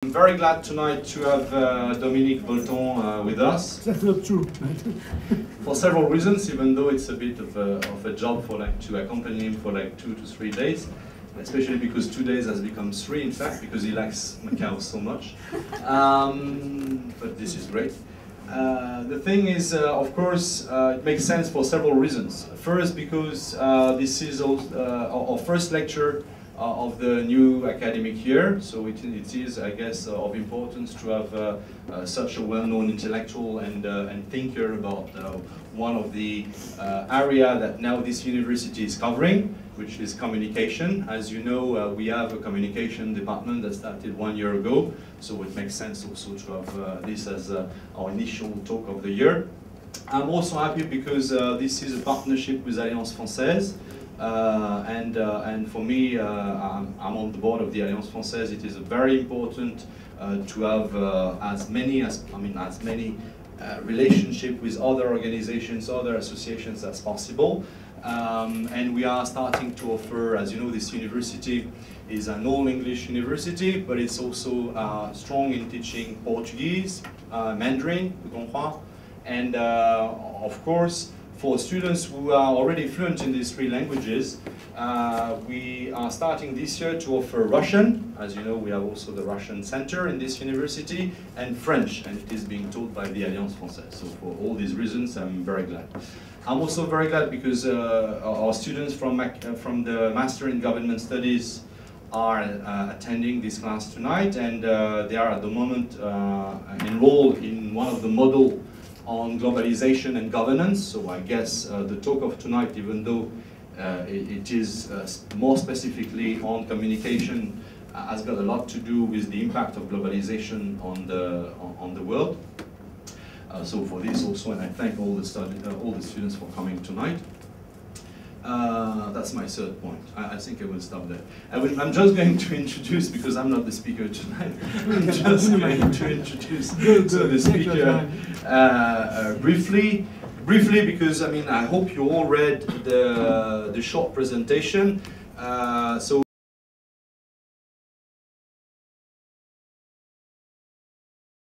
I'm very glad tonight to have Dominique Bolton with us. That's not true. For several reasons, even though it's a bit of a job for to accompany him for 2 to 3 days, especially because 2 days has become 3 in fact, because he likes Macau so much. But this is great. The thing is, of course, it makes sense for several reasons. First, because this is our first lecture of the new academic year, so it is, I guess, of importance to have such a well-known intellectual and thinker about one of the area that now this university is covering, which is communication. As you know, we have a communication department that started 1 year ago, so it makes sense also to have this as our initial talk of the year. I'm also happy because this is a partnership with Alliance Française. And for me, I'm on the board of the Alliance Française. It is very important to have as many relationship with other organizations, other associations as possible. And we are starting to offer, as you know, this university is an all-English university, but it's also strong in teaching Portuguese, Mandarin, and of course, for students who are already fluent in these 3 languages, we are starting this year to offer Russian. As you know, we have also the Russian Center in this university, and French, and it is being taught by the Alliance Française. So for all these reasons, I'm very glad. I'm also very glad because our students from the Master in Government Studies are attending this class tonight, and they are at the moment enrolled in one of the model on globalization and governance. So I guess the talk of tonight, even though it is more specifically on communication, has got a lot to do with the impact of globalization on the world. So for this also, and I thank all the students for coming tonight. That's my 3rd point. I think I will stop there. I'm just going to introduce, because I'm not the speaker tonight, I'm just going to introduce the speaker briefly, because I hope you all read the short presentation. So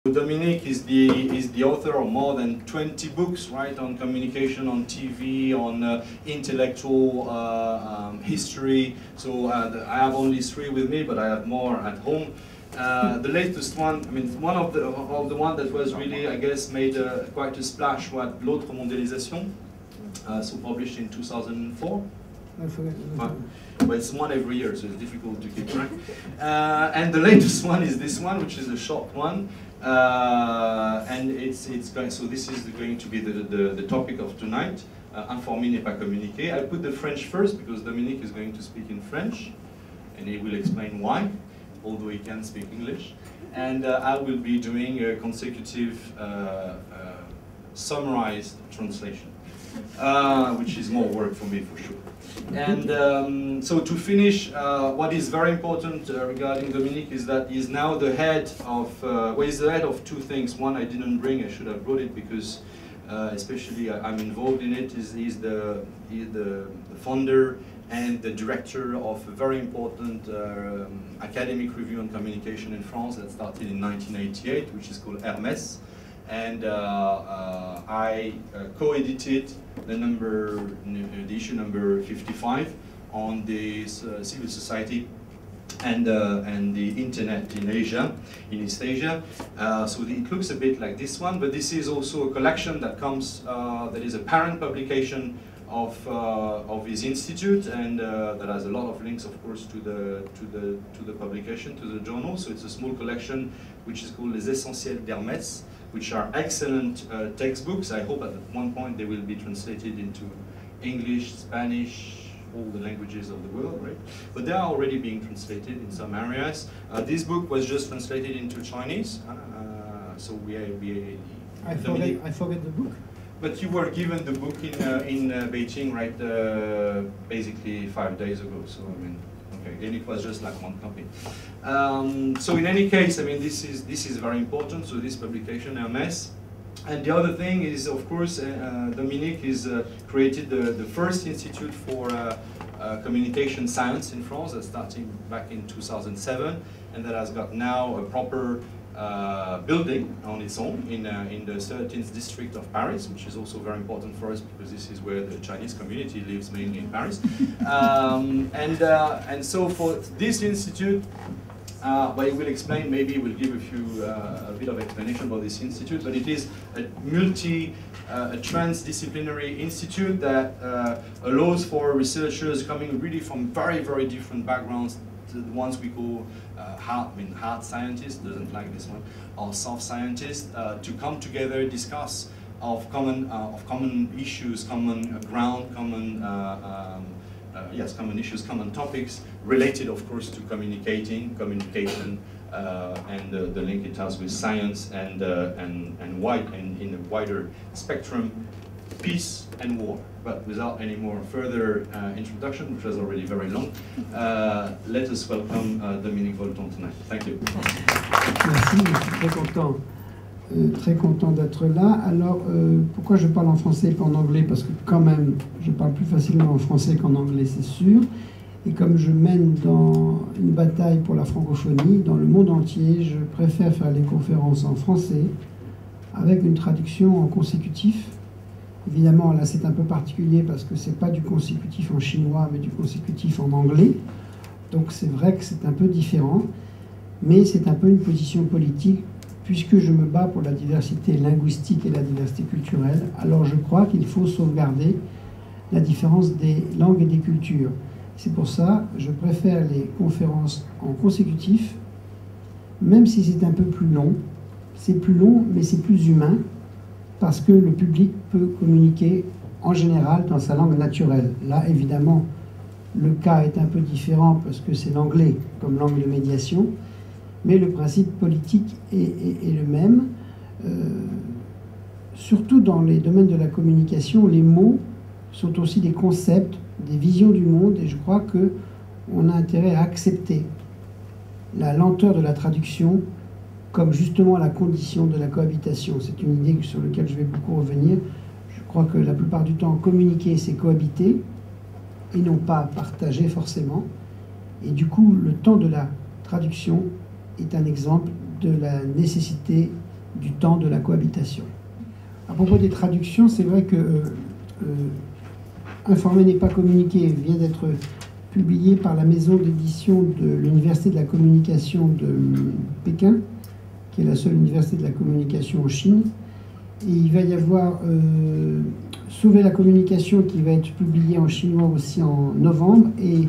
Dominique is the author of more than 20 books, right, on communication, on TV, on intellectual history. So I have only 3 with me, but I have more at home. The latest one, one of the one that was really, I guess, made quite a splash was L'autre mondialisation, so published in 2004. I forget. Well, it's one every year, so it's difficult to keep track. And the latest one is this one, which is a short one. And it's going. So this is going to be the topic of tonight. Informer n'est pas communiquer. I put the French first because Dominique is going to speak in French, and he will explain why, although he can speak English. And I will be doing a consecutive summarized translation, which is more work for me for sure. And so to finish, what is very important regarding Dominique is that he's now the head of, he's the head of 2 things. One I didn't bring, I should have brought it because especially I'm involved in it. He's the founder and the director of a very important academic review on communication in France that started in 1988, which is called Hermès. And I co-edited the issue number 55 on the civil society and the internet in Asia, in East Asia. So it looks a bit like this one, but this is also a collection that comes, that is a parent publication of his institute, and that has a lot of links, of course, to the publication, to the journal. So it's a small collection which is called Les Essentiels d'Hermès, which are excellent textbooks. I hope at one point they will be translated into English, Spanish, all the languages of the world, right? But they are already being translated in some areas. This book was just translated into Chinese, so I forget the book. But you were given the book in Beijing, right? Basically 5 days ago. So okay, and it was just like 1 copy. So in any case, this is very important. So this publication, Hermès. And the other thing is, of course, Dominique is created the first institute for communication science in France, that's starting back in 2007, and that has got now a proper building on its own in the 13th district of Paris, which is also very important for us because this is where the Chinese community lives, mainly in Paris. And so for this institute, but it will explain, maybe we'll give a bit of explanation about this institute, but it is a transdisciplinary institute that allows for researchers coming really from very, very different backgrounds, the ones we call hard scientists, doesn't like this one, or soft scientists, to come together, discuss of common issues, common ground, common issues, common topics, related, of course, to communication, and the link it has with science and in a wider spectrum, peace and war. But without any more further introduction, which was already very long, let us welcome Dominique Volton tonight. Thank you. Merci, je suis très content d'être là. Alors, pourquoi je parle en français et pas en anglais? Parce que quand même, je parle plus facilement en français qu'en anglais, c'est sûr. Et comme je mène dans une bataille pour la francophonie dans le monde entier, je préfère faire les conférences en français avec une traduction en consécutif. Évidemment, là, c'est un peu particulier parce que c'est pas du consécutif en chinois, mais du consécutif en anglais. Donc, c'est vrai que c'est un peu différent, mais c'est un peu une position politique puisque je me bats pour la diversité linguistique et la diversité culturelle. Alors, je crois qu'il faut sauvegarder la différence des langues et des cultures. C'est pour ça que je préfère les conférences en consécutif, même si c'est un peu plus long. C'est plus long, mais c'est plus humain, parce que le public peut communiquer en général dans sa langue naturelle. Là, évidemment, le cas est un peu différent, parce que c'est l'anglais comme langue de médiation, mais le principe politique est le même. Surtout dans les domaines de la communication, les mots sont aussi des concepts, des visions du monde, et je crois qu'on a intérêt à accepter la lenteur de la traduction comme justement la condition de la cohabitation. C'est une idée sur laquelle je vais beaucoup revenir. Je crois que la plupart du temps, communiquer, c'est cohabiter, et non pas partager forcément. Et du coup, le temps de la traduction est un exemple de la nécessité du temps de la cohabitation. À propos des traductions, c'est vrai que Informer n'est pas communiquer vient d'être publié par la maison d'édition de l'Université de la communication de Pékin, qui est la seule université de la communication en Chine. Et il va y avoir Sauver la communication qui va être publié en chinois aussi en novembre, et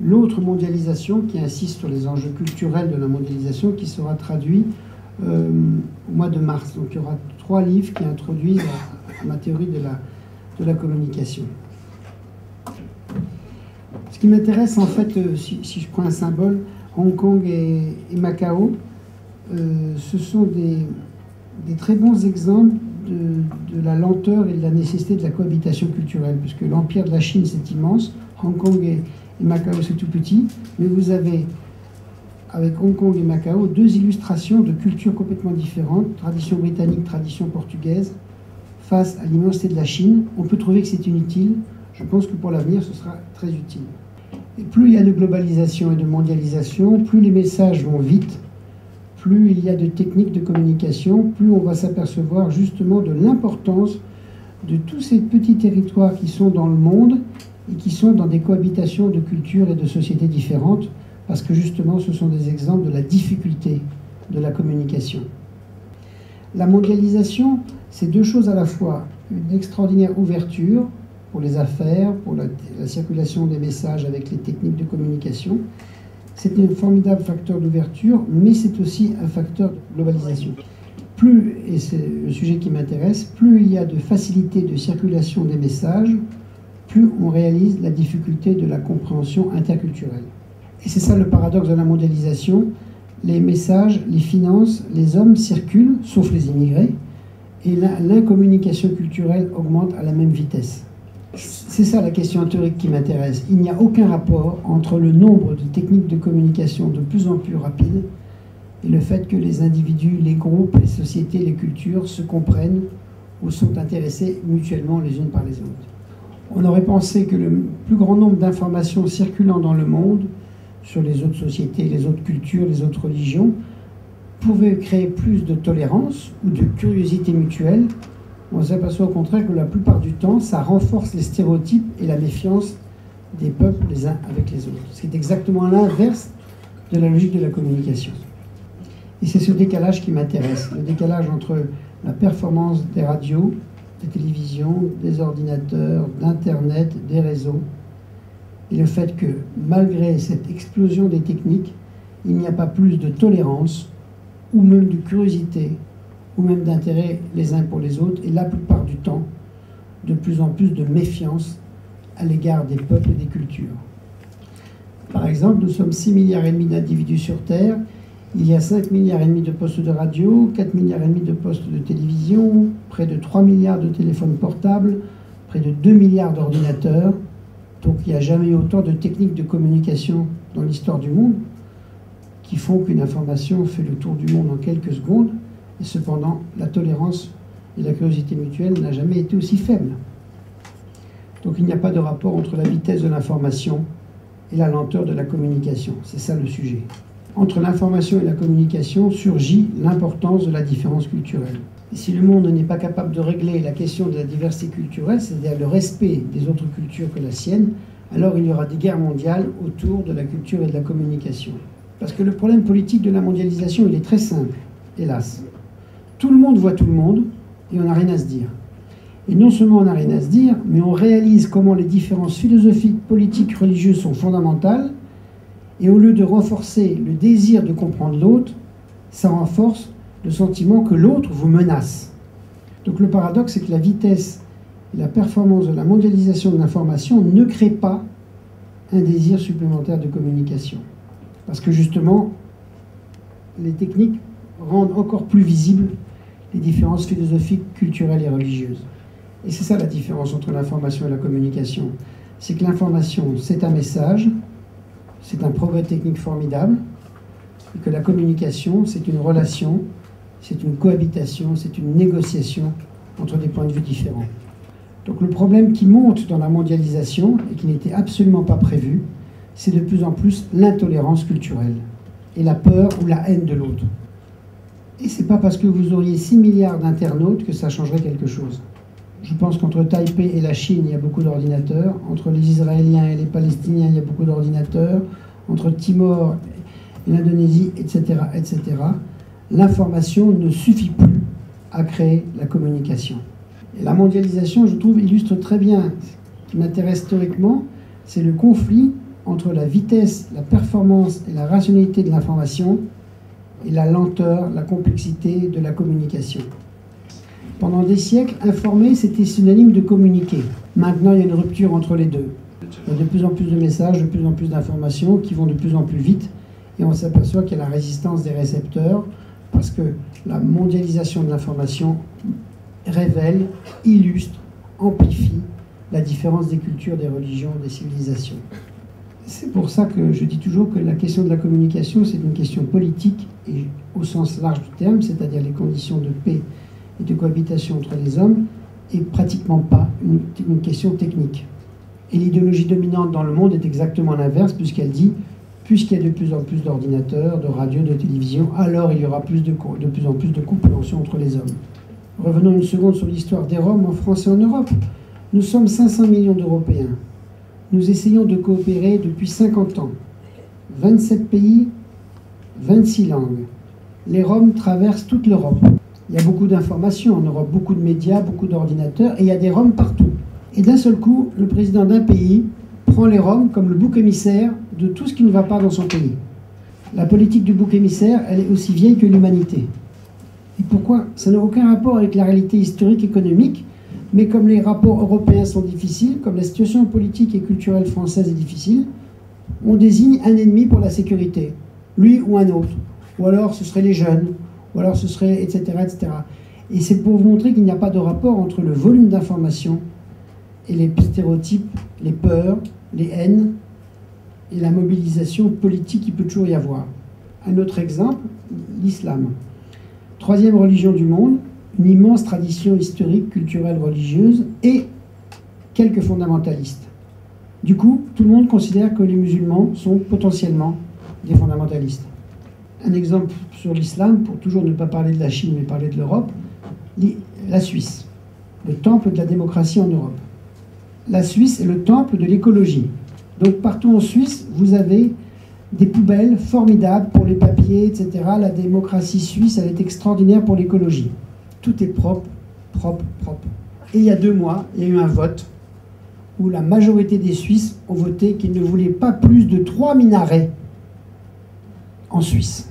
l'autre mondialisation qui insiste sur les enjeux culturels de la mondialisation qui sera traduit au mois de mars. Donc il y aura 3 livres qui introduisent ma théorie de la communication. Ce qui m'intéresse en fait, si je prends un symbole, Hong Kong et Macao, ce sont des très bons exemples de la lenteur et de la nécessité de la cohabitation culturelle, puisque l'empire de la Chine c'est immense, Hong Kong et Macao c'est tout petit, mais vous avez avec Hong Kong et Macao 2 illustrations de cultures complètement différentes, tradition britannique, tradition portugaise, face à l'immensité de la Chine. On peut trouver que c'est inutile, je pense que pour l'avenir ce sera très utile. Et plus il y a de globalisation et de mondialisation, plus les messages vont vite, plus il y a de techniques de communication, plus on va s'apercevoir justement de l'importance de tous ces petits territoires qui sont dans le monde et qui sont dans des cohabitations de cultures et de sociétés différentes, parce que justement ce sont des exemples de la difficulté de la communication. La mondialisation, c'est 2 choses à la fois, une extraordinaire ouverture pour les affaires, pour la circulation des messages avec les techniques de communication. C'est un formidable facteur d'ouverture, mais c'est aussi un facteur de globalisation. Plus, et c'est le sujet qui m'intéresse, plus il y a de facilité de circulation des messages, plus on réalise la difficulté de la compréhension interculturelle. Et c'est ça le paradoxe de la mondialisation. Les messages, les finances, les hommes circulent, sauf les immigrés, et l'incommunication culturelle augmente à la même vitesse. C'est ça la question théorique qui m'intéresse. Il n'y a aucun rapport entre le nombre de techniques de communication de plus en plus rapides et le fait que les individus, les groupes, les sociétés, les cultures se comprennent ou sont intéressés mutuellement les unes par les autres. On aurait pensé que le plus grand nombre d'informations circulant dans le monde, sur les autres sociétés, les autres cultures, les autres religions, pouvait créer plus de tolérance ou de curiosité mutuelle. On s'aperçoit au contraire que la plupart du temps, ça renforce les stéréotypes et la méfiance des peuples les uns avec les autres. C'est exactement l'inverse de la logique de la communication. Et c'est ce décalage qui m'intéresse, le décalage entre la performance des radios, des télévisions, des ordinateurs, d'Internet, des réseaux, et le fait que malgré cette explosion des techniques, il n'y a pas plus de tolérance ou même de curiosité, ou même d'intérêt les uns pour les autres, et la plupart du temps, de plus en plus de méfiance à l'égard des peuples et des cultures. Par exemple, nous sommes 6,5 milliards d'individus sur Terre, il y a 5,5 milliards de postes de radio, 4,5 milliards de postes de télévision, près de 3 milliards de téléphones portables, près de 2 milliards d'ordinateurs. Donc il n'y a jamais eu autant de techniques de communication dans l'histoire du monde qui font qu'une information fait le tour du monde en quelques secondes, et cependant la tolérance et la curiosité mutuelle n'a jamais été aussi faible. Donc il n'y a pas de rapport entre la vitesse de l'information et la lenteur de la communication. C'est ça le sujet. Entre l'information et la communication surgit l'importance de la différence culturelle. Et si le monde n'est pas capable de régler la question de la diversité culturelle, c'est-à-dire le respect des autres cultures que la sienne, alors il y aura des guerres mondiales autour de la culture et de la communication. Parce que le problème politique de la mondialisation, il est très simple, hélas. Tout le monde voit tout le monde et on n'a rien à se dire. Et non seulement on n'a rien à se dire, mais on réalise comment les différences philosophiques, politiques, religieuses sont fondamentales, et au lieu de renforcer le désir de comprendre l'autre, ça renforce le sentiment que l'autre vous menace. Donc le paradoxe, c'est que la vitesse et la performance de la mondialisation de l'information ne créent pas un désir supplémentaire de communication. Parce que justement, les techniques rendent encore plus visibles les différences philosophiques, culturelles et religieuses. Et c'est ça la différence entre l'information et la communication. C'est que l'information, c'est un message, c'est un progrès technique formidable, et que la communication, c'est une relation, c'est une cohabitation, c'est une négociation entre des points de vue différents. Donc le problème qui monte dans la mondialisation, et qui n'était absolument pas prévu, c'est de plus en plus l'intolérance culturelle, et la peur ou la haine de l'autre. Et c'est pas parce que vous auriez 6 milliards d'internautes que ça changerait quelque chose. Je pense qu'entre Taipei et la Chine, il y a beaucoup d'ordinateurs. Entre les Israéliens et les Palestiniens, il y a beaucoup d'ordinateurs. Entre Timor et l'Indonésie, etc., etc. L'information ne suffit plus à créer la communication. Et la mondialisation, je trouve, illustre très bien ce qui m'intéresse historiquement, c'est le conflit entre la vitesse, la performance et la rationalité de l'information et la lenteur, la complexité de la communication. Pendant des siècles, informer, c'était synonyme de communiquer. Maintenant, il y a une rupture entre les deux. Il y a de plus en plus de messages, de plus en plus d'informations qui vont de plus en plus vite. Et on s'aperçoit qu'il y a la résistance des récepteurs parce que la mondialisation de l'information révèle, illustre, amplifie la différence des cultures, des religions, des civilisations. C'est pour ça que je dis toujours que la question de la communication, c'est une question politique et au sens large du terme, c'est-à-dire les conditions de paix et de cohabitation entre les hommes, et pratiquement pas une question technique. Et l'idéologie dominante dans le monde est exactement l'inverse, puisqu'elle dit, puisqu'il y a de plus en plus d'ordinateurs, de radios, de télévision, alors il y aura de plus en plus de compréhension entre les hommes. Revenons une seconde sur l'histoire des Roms en France et en Europe. Nous sommes 500 millions d'Européens. Nous essayons de coopérer depuis 50 ans. 27 pays, 26 langues. Les Roms traversent toute l'Europe. Il y a beaucoup d'informations en Europe, beaucoup de médias, beaucoup d'ordinateurs, et il y a des Roms partout. Et d'un seul coup, le président d'un pays prend les Roms comme le bouc émissaire de tout ce qui ne va pas dans son pays. La politique du bouc émissaire, elle est aussi vieille que l'humanité. Et pourquoi? Ça n'a aucun rapport avec la réalité historique, économique, mais comme les rapports européens sont difficiles, comme la situation politique et culturelle française est difficile, on désigne un ennemi pour la sécurité, lui ou un autre. Ou alors ce seraient les jeunes, ou alors ce serait, etc., etc. Et c'est pour vous montrer qu'il n'y a pas de rapport entre le volume d'informations et les stéréotypes, les peurs, les haines et la mobilisation politique qu'il peut toujours y avoir. Un autre exemple, l'islam. Troisième religion du monde, une immense tradition historique, culturelle, religieuse, et quelques fondamentalistes. Du coup, tout le monde considère que les musulmans sont potentiellement des fondamentalistes. Un exemple sur l'islam, pour toujours ne pas parler de la Chine mais parler de l'Europe, la Suisse, le temple de la démocratie en Europe. La Suisse est le temple de l'écologie. Donc partout en Suisse, vous avez des poubelles formidables pour les papiers, etc. La démocratie suisse, elle est extraordinaire pour l'écologie. Tout est propre, propre, propre. Et il y a 2 mois, il y a eu un vote où la majorité des Suisses ont voté qu'ils ne voulaient pas plus de 3 minarets en Suisse.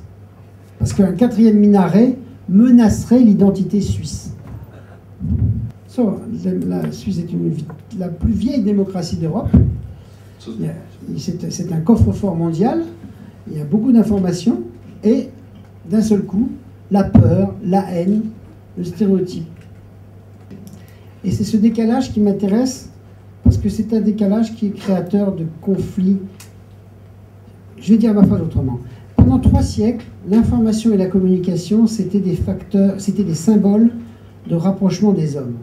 Parce qu'un 4e minaret menacerait l'identité suisse. La Suisse est la plus vieille démocratie d'Europe. C'est un coffre-fort mondial. Il y a beaucoup d'informations. Et d'un seul coup, la peur, la haine, le stéréotype. Et c'est ce décalage qui m'intéresse, parce que c'est un décalage qui est créateur de conflits. Je vais dire ma phrase autrement. Pendant 3 siècles, l'information et la communication, c'était des facteurs, c'était des symboles de rapprochement des hommes.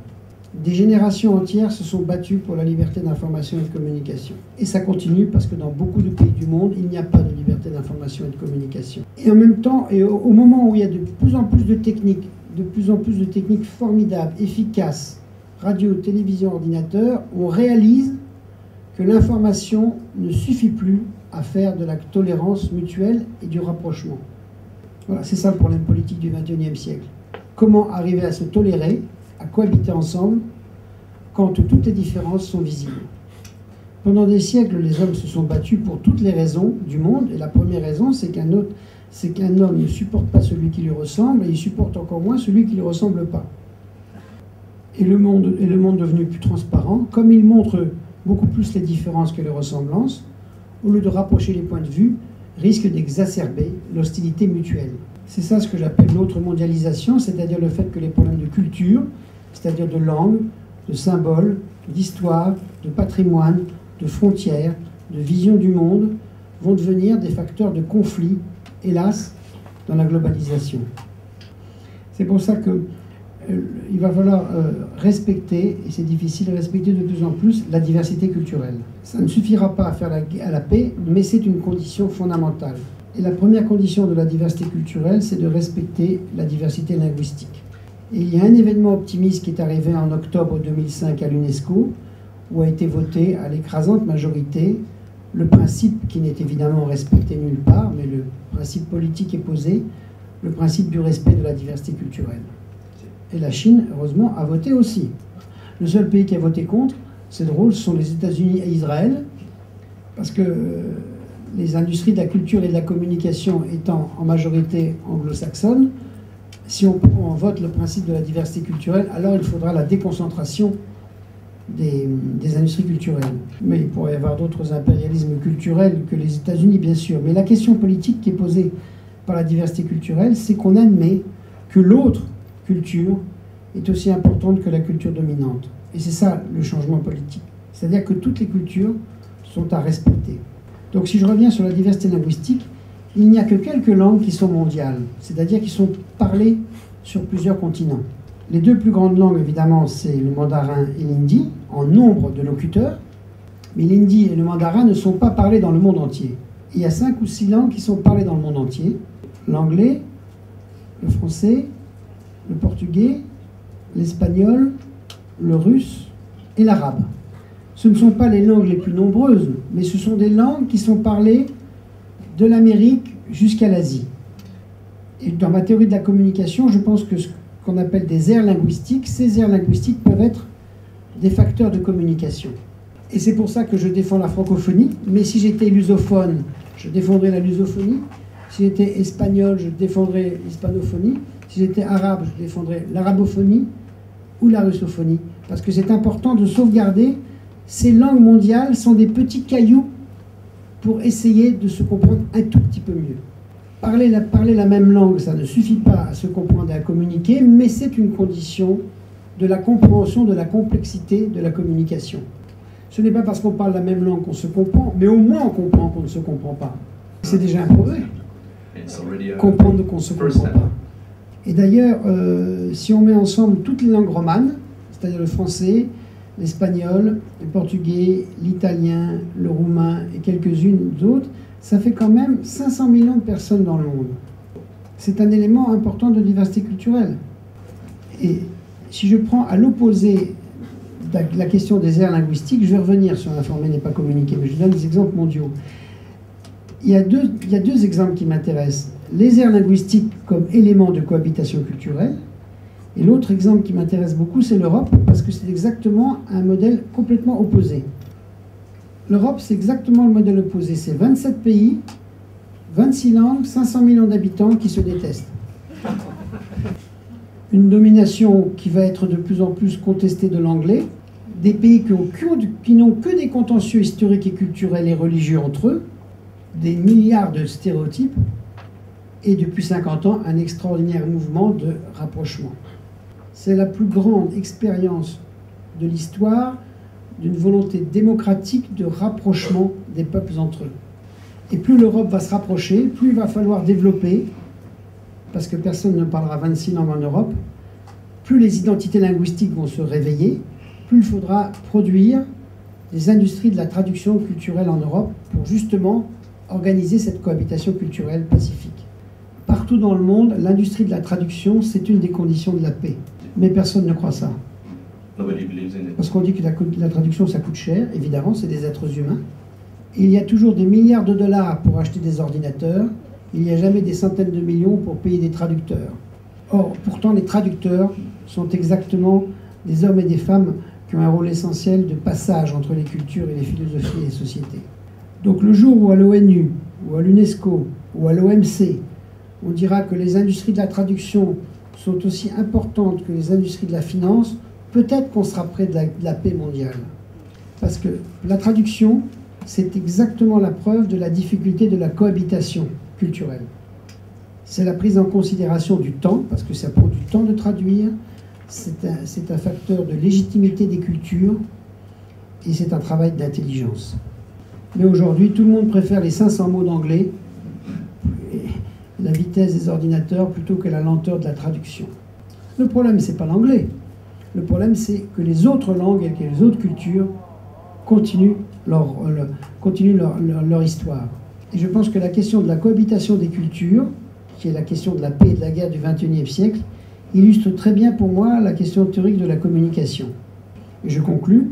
Des générations entières se sont battues pour la liberté d'information et de communication. Et ça continue parce que dans beaucoup de pays du monde, il n'y a pas de liberté d'information et de communication. Et en même temps, et au moment où il y a de plus en plus de techniques formidables, efficaces, radio, télévision, ordinateur, on réalise que l'information ne suffit plus à faire de la tolérance mutuelle et du rapprochement. Voilà, c'est ça le problème politique du XXIe siècle. Comment arriver à se tolérer, à cohabiter ensemble, quand toutes les différences sont visibles. Pendant des siècles, les hommes se sont battus pour toutes les raisons du monde, et la première raison, c'est qu'un homme ne supporte pas celui qui lui ressemble, et il supporte encore moins celui qui ne lui ressemble pas. Et le monde devenu plus transparent, comme il montre beaucoup plus les différences que les ressemblances, au lieu de rapprocher les points de vue, risque d'exacerber l'hostilité mutuelle. C'est ça ce que j'appelle l'autre mondialisation, c'est-à-dire le fait que les problèmes de culture, c'est-à-dire de langue, de symboles, d'histoire, de patrimoine, de frontières, de vision du monde, vont devenir des facteurs de conflit, hélas, dans la globalisation. C'est pour ça que il va falloir respecter, et c'est difficile, respecter de plus en plus la diversité culturelle. Ça ne suffira pas à faire la paix, mais c'est une condition fondamentale. Et la première condition de la diversité culturelle, c'est de respecter la diversité linguistique. Et il y a un événement optimiste qui est arrivé en octobre 2005 à l'UNESCO, où a été voté à l'écrasante majorité le principe qui n'est évidemment respecté nulle part, mais le principe politique est posé, le principe du respect de la diversité culturelle. Et la Chine, heureusement, a voté aussi. Le seul pays qui a voté contre, c'est drôle, ce sont les États-Unis et Israël, parce que les industries de la culture et de la communication étant en majorité anglo-saxonnes, si on vote le principe de la diversité culturelle, alors il faudra la déconcentration des industries culturelles. Mais il pourrait y avoir d'autres impérialismes culturels que les États-Unis, bien sûr. Mais la question politique qui est posée par la diversité culturelle, c'est qu'on admet que l'autre culture est aussi importante que la culture dominante. Et c'est ça le changement politique. C'est-à-dire que toutes les cultures sont à respecter. Donc si je reviens sur la diversité linguistique, il n'y a que quelques langues qui sont mondiales, c'est-à-dire qui sont parlées sur plusieurs continents. Les 2 plus grandes langues, évidemment, c'est le mandarin et l'hindi, en nombre de locuteurs, mais l'hindi et le mandarin ne sont pas parlés dans le monde entier. Il y a 5 ou 6 langues qui sont parlées dans le monde entier. L'anglais, le français, le portugais, l'espagnol, le russe et l'arabe. Ce ne sont pas les langues les plus nombreuses, mais ce sont des langues qui sont parlées de l'Amérique jusqu'à l'Asie. Et dans ma théorie de la communication, je pense que ce qu'on appelle des aires linguistiques, ces aires linguistiques peuvent être des facteurs de communication. Et c'est pour ça que je défends la francophonie, mais si j'étais lusophone, je défendrais la lusophonie. Si j'étais espagnol, je défendrais l'hispanophonie. Si j'étais arabe, je défendrais l'arabophonie ou la russophonie. Parce que c'est important de sauvegarder ces langues mondiales, sont des petits cailloux pour essayer de se comprendre un tout petit peu mieux. Parler la même langue, ça ne suffit pas à se comprendre et à communiquer, mais c'est une condition de la compréhension de la complexité de la communication. Ce n'est pas parce qu'on parle la même langue qu'on se comprend, mais au moins on comprend qu'on ne se comprend pas. C'est déjà un progrès. Comprendre qu'on ne se comprend pas. Et d'ailleurs, si on met ensemble toutes les langues romanes, c'est-à-dire le français, l'espagnol, le portugais, l'italien, le roumain et quelques-unes d'autres, ça fait quand même 500 millions de personnes dans le monde. C'est un élément important de diversité culturelle. Et si je prends à l'opposé la question des aires linguistiques, je vais revenir sur l'informé n'est pas communiqué, mais je donne des exemples mondiaux. Il y a deux exemples qui m'intéressent. Les aires linguistiques comme élément de cohabitation culturelle. Et l'autre exemple qui m'intéresse beaucoup, c'est l'Europe, parce que c'est exactement un modèle complètement opposé. L'Europe, c'est exactement le modèle opposé. C'est 27 pays, 26 langues, 500 millions d'habitants qui se détestent. Une domination qui va être de plus en plus contestée de l'anglais, des pays qui n'ont que des contentieux historiques et culturels et religieux entre eux, des milliards de stéréotypes, et depuis 50 ans, un extraordinaire mouvement de rapprochement. C'est la plus grande expérience de l'histoire d'une volonté démocratique de rapprochement des peuples entre eux. Et plus l'Europe va se rapprocher, plus il va falloir développer, parce que personne ne parlera 26 langues en Europe, plus les identités linguistiques vont se réveiller, plus il faudra produire des industries de la traduction culturelle en Europe pour justement organiser cette cohabitation culturelle pacifique. Partout dans le monde, l'industrie de la traduction, c'est une des conditions de la paix. Mais personne ne croit ça. Parce qu'on dit que la traduction, ça coûte cher, évidemment, c'est des êtres humains. Il y a toujours des milliards de dollars pour acheter des ordinateurs, il n'y a jamais des centaines de millions pour payer des traducteurs. Or, pourtant, les traducteurs sont exactement des hommes et des femmes qui ont un rôle essentiel de passage entre les cultures et les philosophies et les sociétés. Donc le jour où à l'ONU, ou à l'UNESCO, ou à l'OMC, on dira que les industries de la traduction sont aussi importantes que les industries de la finance, peut-être qu'on sera près de la paix mondiale. Parce que la traduction, c'est exactement la preuve de la difficulté de la cohabitation culturelle. C'est la prise en considération du temps, parce que ça prend du temps de traduire, c'est un facteur de légitimité des cultures, et c'est un travail d'intelligence. Mais aujourd'hui, tout le monde préfère les 500 mots d'anglais, la vitesse des ordinateurs, plutôt que la lenteur de la traduction. Le problème, ce n'est pas l'anglais. Le problème, c'est que les autres langues et que les autres cultures continuent leur histoire. Et je pense que la question de la cohabitation des cultures, qui est la question de la paix et de la guerre du XXIe siècle, illustre très bien pour moi la question théorique de la communication. Et je conclus.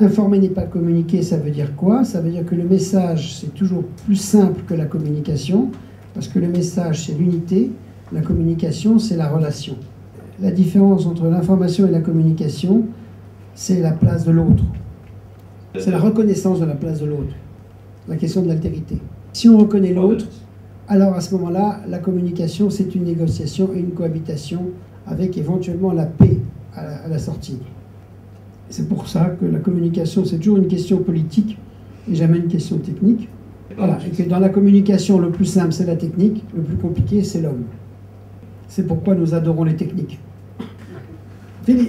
Informer n'est pas communiquer, ça veut dire quoi? Ça veut dire que le message, c'est toujours plus simple que la communication, parce que le message, c'est l'unité, la communication, c'est la relation. La différence entre l'information et la communication, c'est la place de l'autre. C'est la reconnaissance de la place de l'autre. La question de l'altérité. Si on reconnaît l'autre, alors à ce moment-là, la communication, c'est une négociation et une cohabitation avec éventuellement la paix à la sortie. C'est pour ça que la communication, c'est toujours une question politique et jamais une question technique. Voilà. Et que dans la communication, le plus simple, c'est la technique, le plus compliqué, c'est l'homme. C'est pourquoi nous adorons les techniques. Fini.